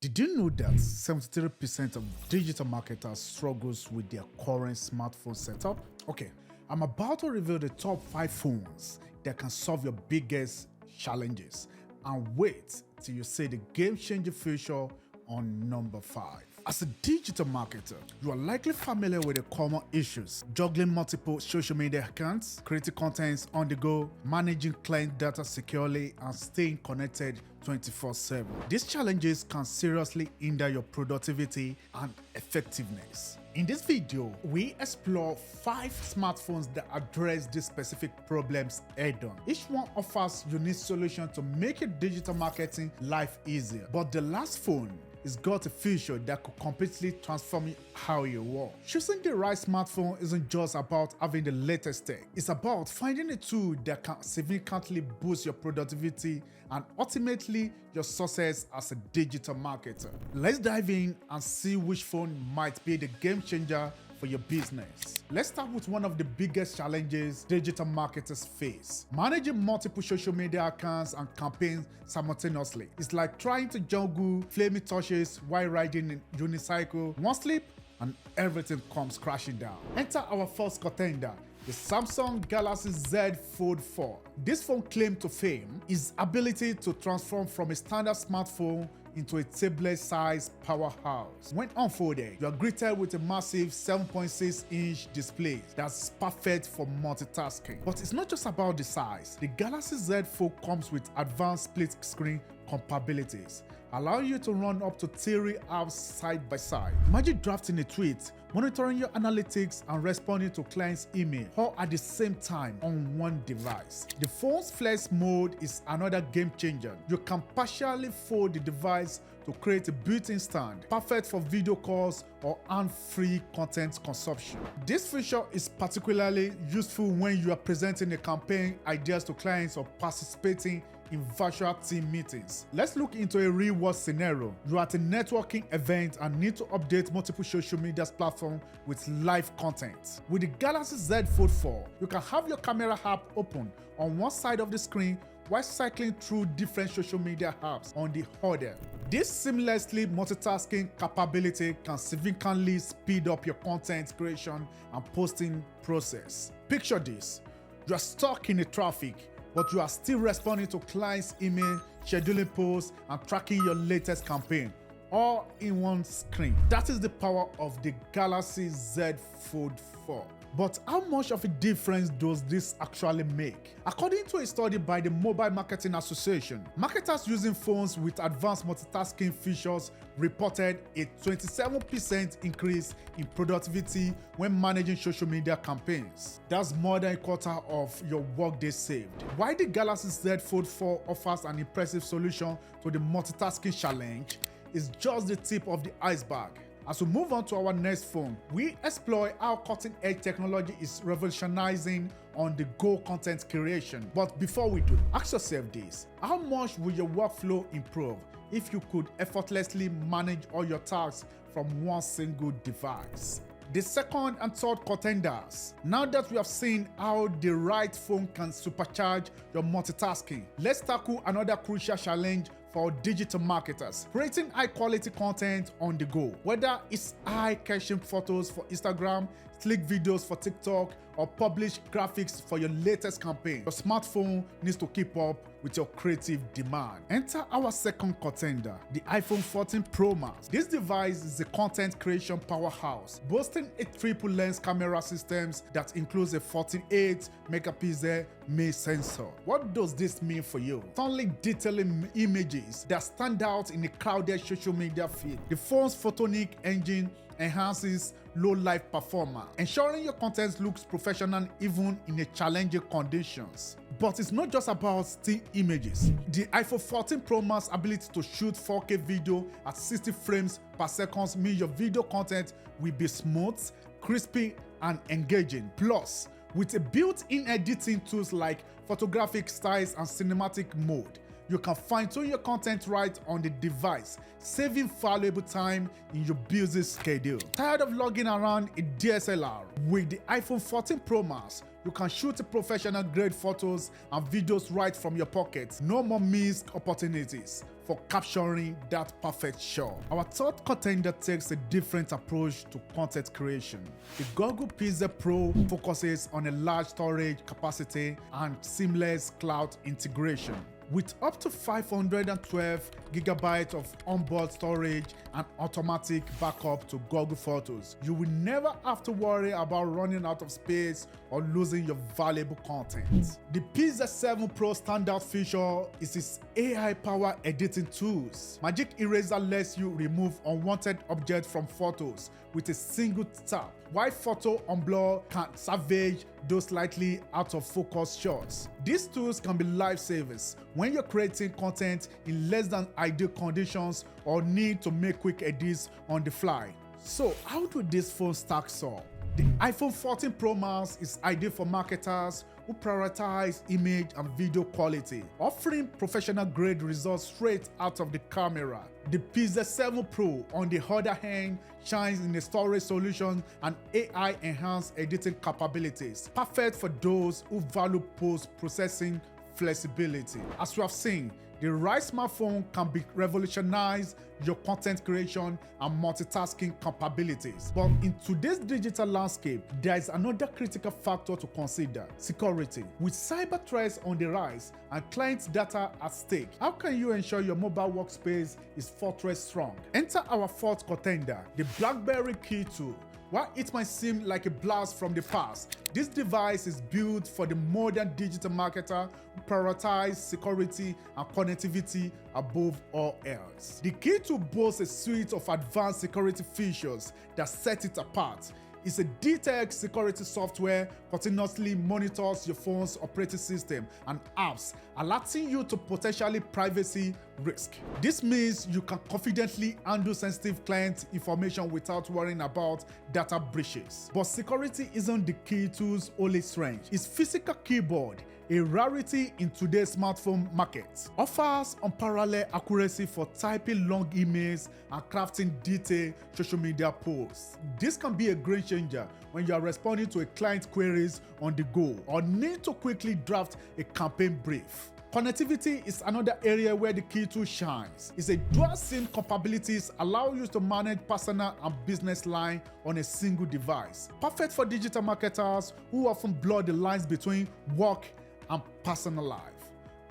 Did you know that 73% of digital marketers struggles with their current smartphone setup? Okay, I'm about to reveal the top 5 phones that can solve your biggest challenges. And wait till you see the game-changing feature on number 5. As a digital marketer, you are likely familiar with the common issues: juggling multiple social media accounts, creating contents on the go, managing client data securely, and staying connected 24/7. These challenges can seriously hinder your productivity and effectiveness. In this video, we explore 5 smartphones that address these specific problems head-on. Each one offers unique solutions to make your digital marketing life easier. But the last phone has got a feature that could completely transform how you work. Choosing the right smartphone isn't just about having the latest tech. It's about finding a tool that can significantly boost your productivity and ultimately your success as a digital marketer. Let's dive in and see which phone might be the game changer for your business. Let's start with one of the biggest challenges digital marketers face: managing multiple social media accounts and campaigns simultaneously. It's like trying to juggle flaming torches while riding a unicycle. One slip and everything comes crashing down. Enter our first contender, the Samsung Galaxy Z Fold 4. This phone claimed to fame its ability to transform from a standard smartphone into a tablet-sized powerhouse. When unfolded, you are greeted with a massive 7.6-inch display that's perfect for multitasking. But it's not just about the size. The Galaxy Z Fold comes with advanced split-screen compatibilities, allowing you to run up to 3 apps side by side. Imagine drafting a tweet, monitoring your analytics, and responding to clients' email all at the same time on one device. The phone's flex mode is another game changer. You can partially fold the device to create a built-in stand, perfect for video calls or hand-free content consumption. This feature is particularly useful when you are presenting a campaign ideas to clients or participating in virtual team meetings. Let's look into a real-world scenario. You're at a networking event and need to update multiple social media platforms with live content. With the Galaxy Z Fold 4, you can have your camera app open on one side of the screen while cycling through different social media apps on the other. This seamlessly multitasking capability can significantly speed up your content creation and posting process. Picture this: you are stuck in the traffic, but you are still responding to clients' email, scheduling posts, and tracking your latest campaign, all in one screen. That is the power of the Galaxy Z Fold 4. But how much of a difference does this actually make? According to a study by the Mobile Marketing Association, marketers using phones with advanced multitasking features reported a 27% increase in productivity when managing social media campaigns. That's more than a quarter of your workday saved. While the Galaxy Z Fold 4 offers an impressive solution to the multitasking challenge, it's just the tip of the iceberg. As we move on to our next phone, we explore how cutting-edge technology is revolutionizing on-the-go content creation. But before we do, ask yourself this: how much will your workflow improve if you could effortlessly manage all your tasks from one single device? The second and third contenders. Now that we have seen how the right phone can supercharge your multitasking, let's tackle another crucial challenge for digital marketers: creating high-quality content on the go. Whether it's eye-catching photos for Instagram, sleek videos for TikTok, or publish graphics for your latest campaign, your smartphone needs to keep up with your creative demand. Enter our second contender, the iPhone 14 Pro Max. This device is a content creation powerhouse, boasting a triple lens camera system that includes a 48 megapixel main sensor. What does this mean for you? Stunning detailing images that stand out in a crowded social media feed. The phone's photonic engine enhances low-light performance, ensuring your content looks professional even in challenging conditions. But it's not just about still images. The iPhone 14 Pro Max ability to shoot 4K video at 60 frames per second means your video content will be smooth, crispy, and engaging. Plus, with a built-in editing tools like photographic styles and cinematic mode, you can fine-tune your content right on the device, saving valuable time in your busy schedule. Tired of logging around a DSLR? With the iPhone 14 Pro Max, You can shoot professional grade photos and videos right from your pocket. No more missed opportunities for capturing that perfect shot. Our third contender takes a different approach to content creation. The Google Pixel Pro focuses on a large storage capacity and seamless cloud integration. With up to 512 gigabytes of onboard storage and automatic backup to Google Photos, you will never have to worry about running out of space or losing your valuable content. The Pixel 7 Pro standout feature is its AI-powered editing tools. Magic Eraser lets you remove unwanted objects from photos with a single tap, while Photo Unblur can salvage those slightly out of focus shots. These tools can be lifesavers when you're creating content in less than ideal conditions or need to make quick edits on the fly. So how do these phones stack up? The iPhone 14 Pro Max is ideal for marketers who prioritize image and video quality, offering professional-grade results straight out of the camera. The Pixel 7 Pro, on the other hand, shines in the storage solution and AI-enhanced editing capabilities, perfect for those who value post-processing flexibility. As we have seen, the right smartphone can revolutionize your content creation and multitasking capabilities. But in today's digital landscape, there is another critical factor to consider: security. With cyber threats on the rise and client data at stake, how can you ensure your mobile workspace is fortress strong? Enter our fourth contender, the BlackBerry Key 2. While it might seem like a blast from the past, this device is built for the modern digital marketer who prioritizes security and connectivity above all else. The Key 2 boasts a suite of advanced security features that set it apart. It's a detailed security software continuously monitors your phone's operating system and apps, alerting you to potentially privacy risk. This means you can confidently handle sensitive client information without worrying about data breaches. But security isn't the Key 2's only strength. Its physical keyboard, a rarity in today's smartphone market, offers unparalleled accuracy for typing long emails and crafting detailed social media posts. This can be a game changer when you are responding to a client queries on the go or need to quickly draft a campaign brief. Connectivity is another area where the Key 2 shines. Its dual SIM capabilities allow you to manage personal and business line on a single device, perfect for digital marketers who often blur the lines between work and personal life.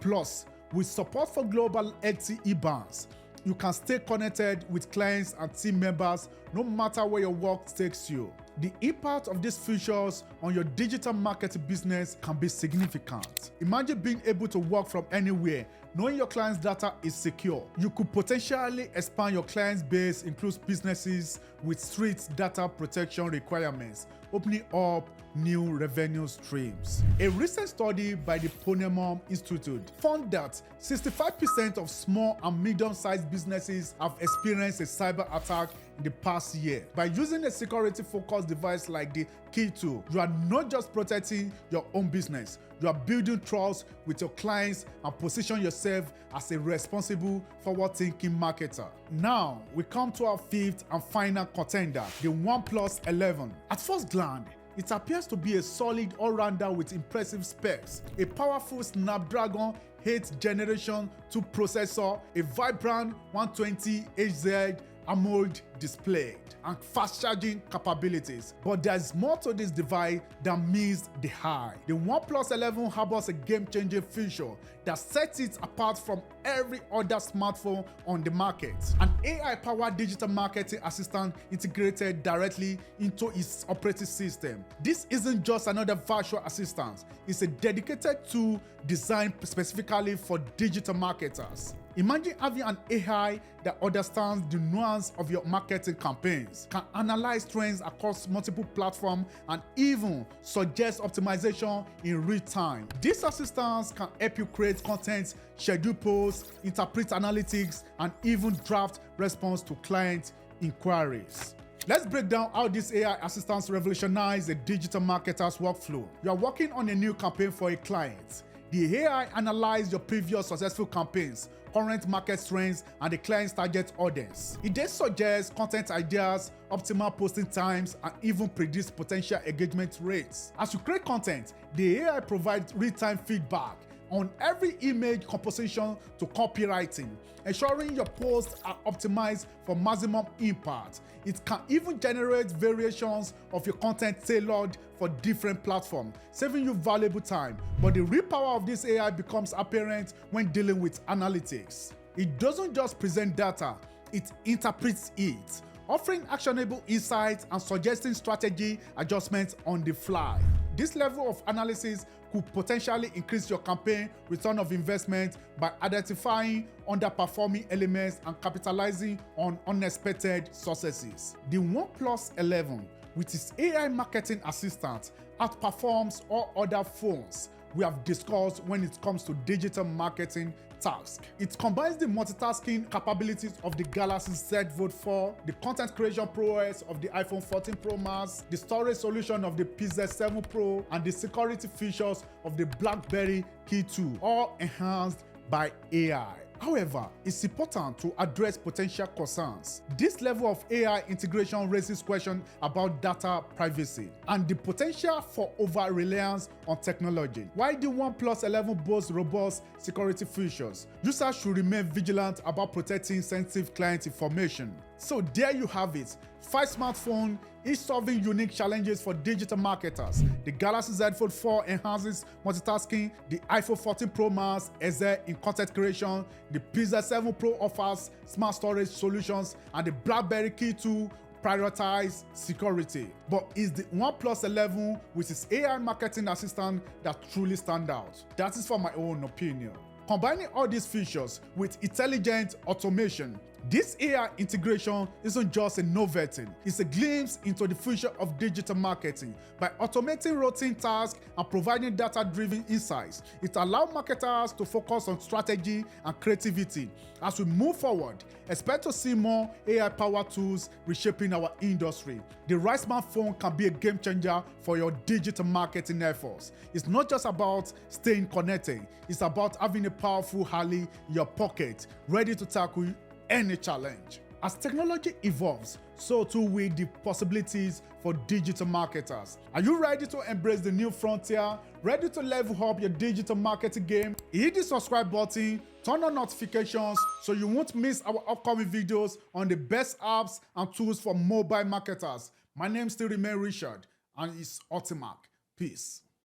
Plus, with support for global LTE bands, you can stay connected with clients and team members no matter where your work takes you. The impact of these features on your digital marketing business can be significant. Imagine being able to work from anywhere, knowing your client's data is secure. You could potentially expand your client base, include businesses with strict data protection requirements, opening up new revenue streams. A recent study by the Ponemon Institute found that 65% of small and medium-sized businesses have experienced a cyber attack in the past year. By using a security-focused device like the Key 2, you are not just protecting your own business, you are building trust with your clients and position yourself as a responsible, forward-thinking marketer. Now, we come to our fifth and final contender, the OnePlus 11. At first glance, it appears to be a solid all-rounder with impressive specs, a powerful Snapdragon 8th Generation 2 processor, a vibrant 120Hz AMOLED display, and fast charging capabilities. But there's more to this device than meets the eye. The OnePlus 11 harbors a game-changing feature that sets it apart from every other smartphone on the market. An AI-powered digital marketing assistant integrated directly into its operating system. This isn't just another virtual assistant, it's a dedicated tool designed specifically for digital marketers. Imagine having an AI that understands the nuance of your marketing campaigns, can analyze trends across multiple platforms, and even suggest optimization in real time. These assistants can help you create content, schedule posts, interpret analytics, and even draft response to client inquiries. Let's break down how these AI assistants revolutionize a digital marketer's workflow. You are working on a new campaign for a client. The AI analyzes your previous successful campaigns, current market trends, and the client's target audience. It then suggests content ideas, optimal posting times, and even predicts potential engagement rates. As you create content, the AI provides real-time feedback on every image composition to copywriting, ensuring your posts are optimized for maximum impact. It can even generate variations of your content tailored for different platforms, saving you valuable time. But the real power of this AI becomes apparent when dealing with analytics. It doesn't just present data, it interprets it, offering actionable insights and suggesting strategy adjustments on the fly. This level of analysis could potentially increase your campaign return of investment by identifying underperforming elements and capitalizing on unexpected successes. The OnePlus 11, with its AI marketing assistant, outperforms all other phones we have discussed when it comes to digital marketing tasks. It combines the multitasking capabilities of the Galaxy Z Fold 4, the content creation prowess of the iPhone 14 Pro Max, the storage solution of the PZ 7 Pro, and the security features of the BlackBerry Key 2, all enhanced by AI. However, it's important to address potential concerns. This level of AI integration raises questions about data privacy and the potential for over-reliance on technology. While the OnePlus 11 boasts robust security features, users should remain vigilant about protecting sensitive client information. So there you have it. 5 smartphones, each solving unique challenges for digital marketers. The Galaxy Z Fold 4 enhances multitasking, the iPhone 14 Pro Max excels in content creation, the PZ 7 Pro offers smart storage solutions, and the BlackBerry Key 2 prioritize security. But it's the OnePlus 11 with its AI marketing assistant that truly stand out. That is for my own opinion. Combining all these features with intelligent automation, this AI integration isn't just a novelty, it's a glimpse into the future of digital marketing. By automating routine tasks and providing data-driven insights, it allows marketers to focus on strategy and creativity. As we move forward, expect to see more AI-powered tools reshaping our industry. The right smartphone can be a game changer for your digital marketing efforts. It's not just about staying connected, it's about having a powerful ally in your pocket, ready to tackle any challenge. As technology evolves, so too will the possibilities for digital marketers. Are you ready to embrace the new frontier? Ready to level up your digital marketing game? Hit the subscribe button, turn on notifications so you won't miss our upcoming videos on the best apps and tools for mobile marketers. My name still remains Richard, and it's Ultimac. Peace.